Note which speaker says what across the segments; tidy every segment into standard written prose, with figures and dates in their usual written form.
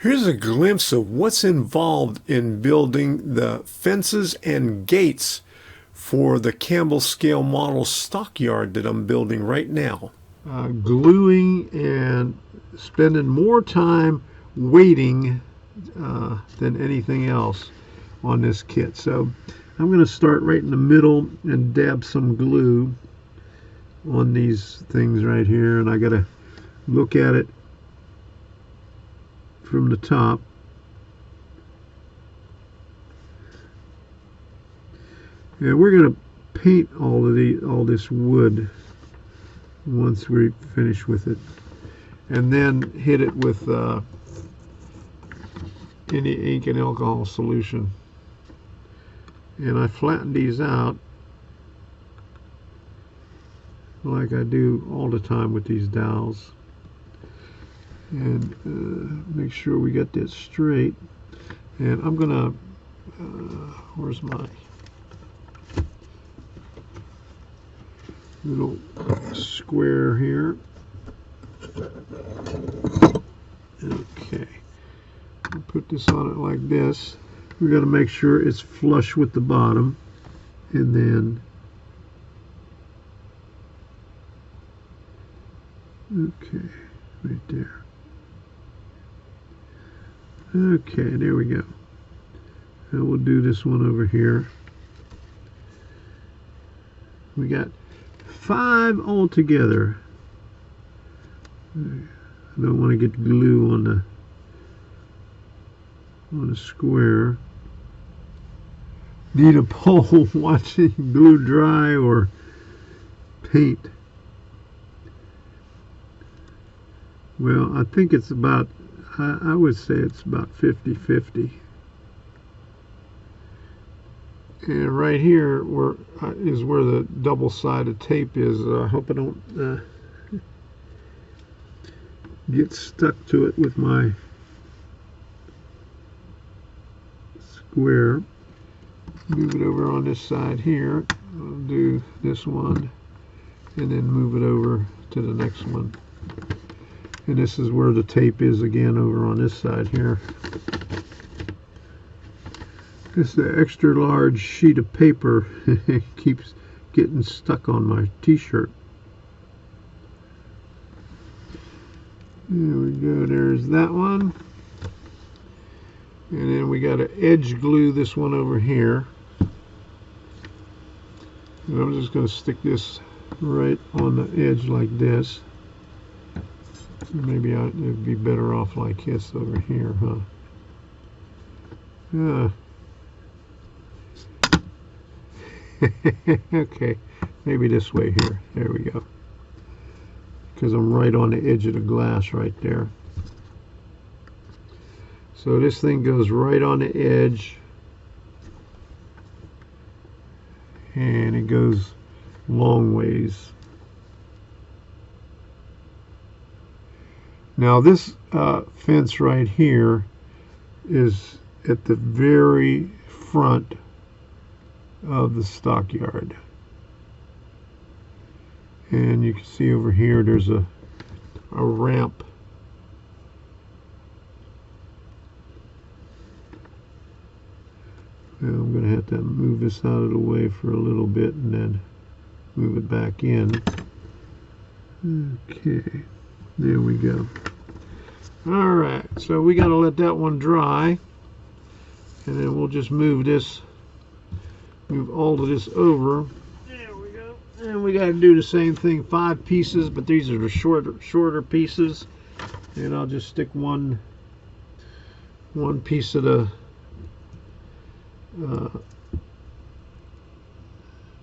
Speaker 1: Here's a glimpse of what's involved in building the fences and gates for the Campbell scale model stockyard that I'm building right now. Gluing and spending more time waiting than anything else on this kit. So I'm going to start right in the middle and dab some glue on these things right here, and I got to look at it from the top. And we're going to paint all this wood once we finish with it, and then hit it with any ink and alcohol solution. And I flatten these out like I do all the time with these dowels, and make sure we get this straight. And I'm gonna where's my little square here? Okay, I'll put this on it like this. We got to make sure it's flush with the bottom, and then okay, right there. Okay, there we go. And we'll do this one over here. We got 5 altogether. I don't want to get glue on the square. Need a pole watching glue dry or paint. Well, I think it's about, I would say it's about 50-50. And right here is where the double-sided tape is. I hope I don't get stuck to it with my square. Move it over on this side here. I'll do this one and then move it over to the next one. And this is where the tape is again, over on this side here. It's the extra large sheet of paper. It keeps getting stuck on my t-shirt. There we go, there's that one. And then we got to edge glue this one over here. And I'm just going to stick this right on the edge like this. Maybe it'd be better off like this over here, huh? Okay, maybe this way here. There we go. Because I'm right on the edge of the glass right there. So this thing goes right on the edge, and it goes long ways. Now this fence right here is at the very front of the stockyard, and you can see over here there's a ramp. Now I'm going to have to move this out of the way for a little bit and then move it back in. Okay, there we go. Alright, so we got to let that one dry, and then we'll just move all of this over. There we go. And we got to do the same thing, 5 pieces, but these are the shorter pieces. And I'll just stick one piece of the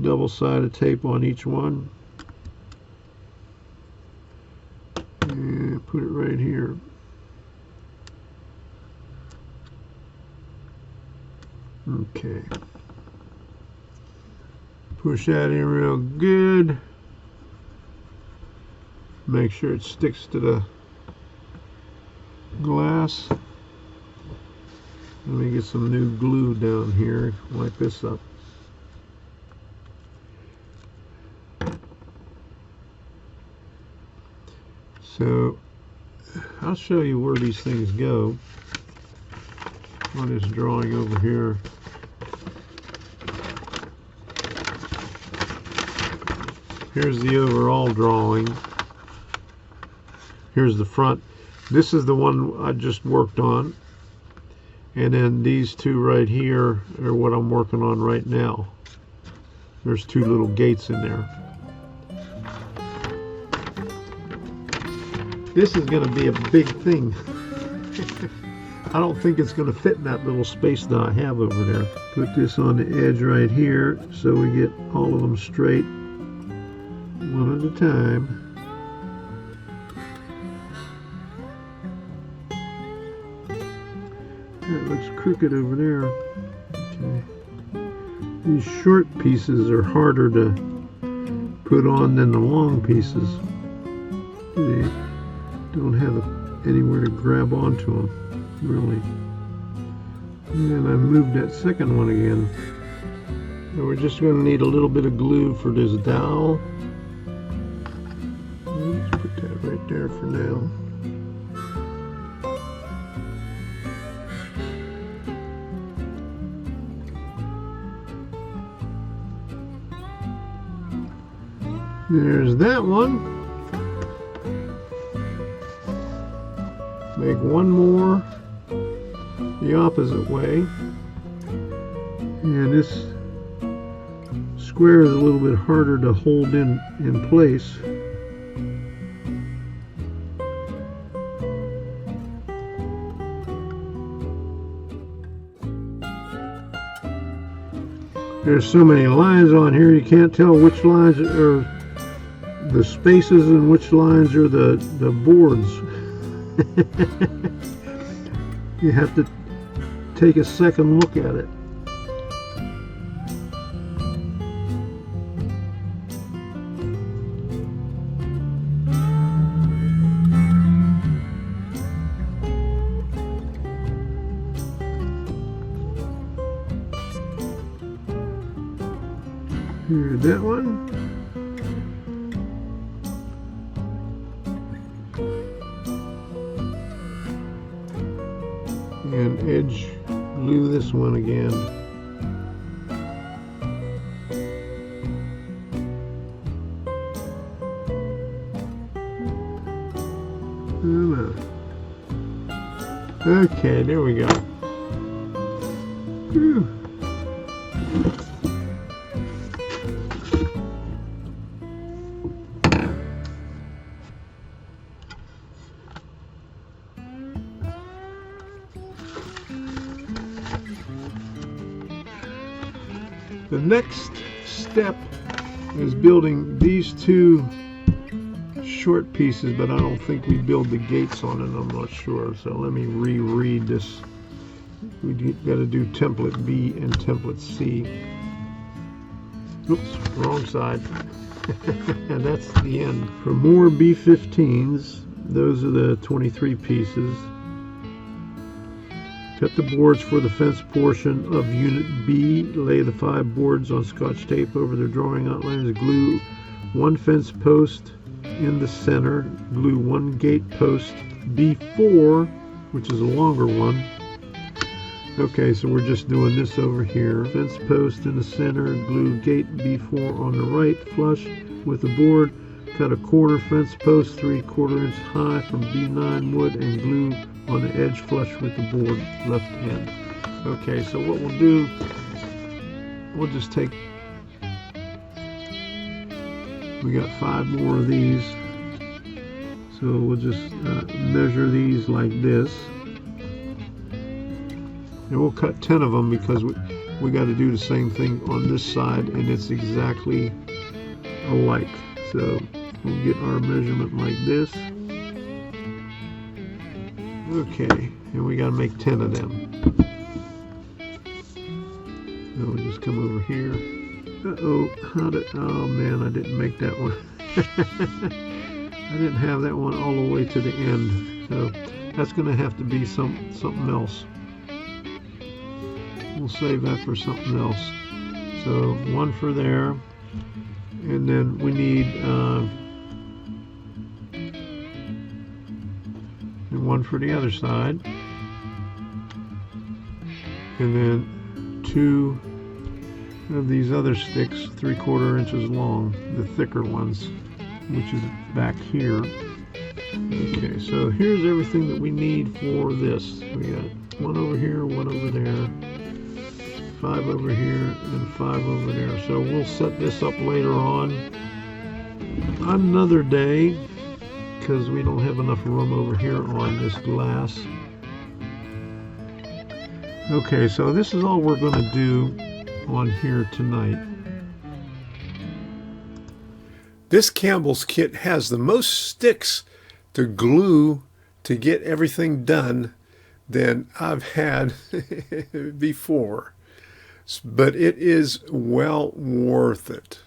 Speaker 1: double-sided tape on each one, and put it right here. Okay, push that in real good, make sure it sticks to the glass. Let me get some new glue down here, wipe this up. So I'll show you where these things go on this drawing over here. Here's the overall drawing. Here's the front. This is the one I just worked on. And then these two right here are what I'm working on right now. There's two little gates in there. This is going to be a big thing. I don't think it's going to fit in that little space that I have over there. Put this on the edge right here so we get all of them straight, one at a time. That looks crooked over there. Okay. These short pieces are harder to put on than the long pieces. They don't have anywhere to grab onto them, really. And I moved that second one again. So we're just going to need a little bit of glue for this dowel. Let's put that right there for now. There's that one. Make one more the opposite way. And this square is a little bit harder to hold in place. There's so many lines on here you can't tell which lines are the spaces and which lines are the boards. You have to take a second look at it. Here's that one. And edge glue this one again. Okay, there we go. Whew. The next step is building these two short pieces, but I don't think we build the gates on it, I'm not sure. So let me reread this. We got to do template B and template C. Oops, wrong side. And that's the end. For more B15s, those are the 23 pieces. Cut the boards for the fence portion of Unit B. Lay the 5 boards on Scotch tape over their drawing outlines. Glue 1 fence post in the center. Glue 1 gate post B4, which is a longer one. Okay, so we're just doing this over here. Fence post in the center. Glue gate B4 on the right, flush with the board. Cut a corner fence post 3/4 inch high from B9 wood and glue on the edge flush with the board left hand. Okay, so what we'll do, we'll just take, we got 5 more of these, so we'll just measure these like this, and we'll cut 10 of them because we got to do the same thing on this side, and it's exactly alike. So we'll get our measurement like this. Okay, and we got to make 10 of them. So we'll just come over here. Oh man, I didn't make that one. I didn't have that one all the way to the end. So that's going to have to be something else. We'll save that for something else. So 1 for there. And then we need, and one for the other side. And then 2 of these other sticks, 3/4 inches long, the thicker ones, which is back here. Okay, so here's everything that we need for this. We got 1 over here, 1 over there, 5 over here, and 5 over there. So we'll set this up later on another day, because we don't have enough room over here on this glass. Okay, so this is all we're going to do on here tonight. This Campbell's kit has the most sticks to glue to get everything done than I've had before. But it is well worth it.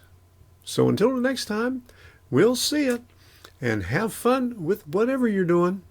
Speaker 1: So until the next time, we'll see you, and have fun with whatever you're doing.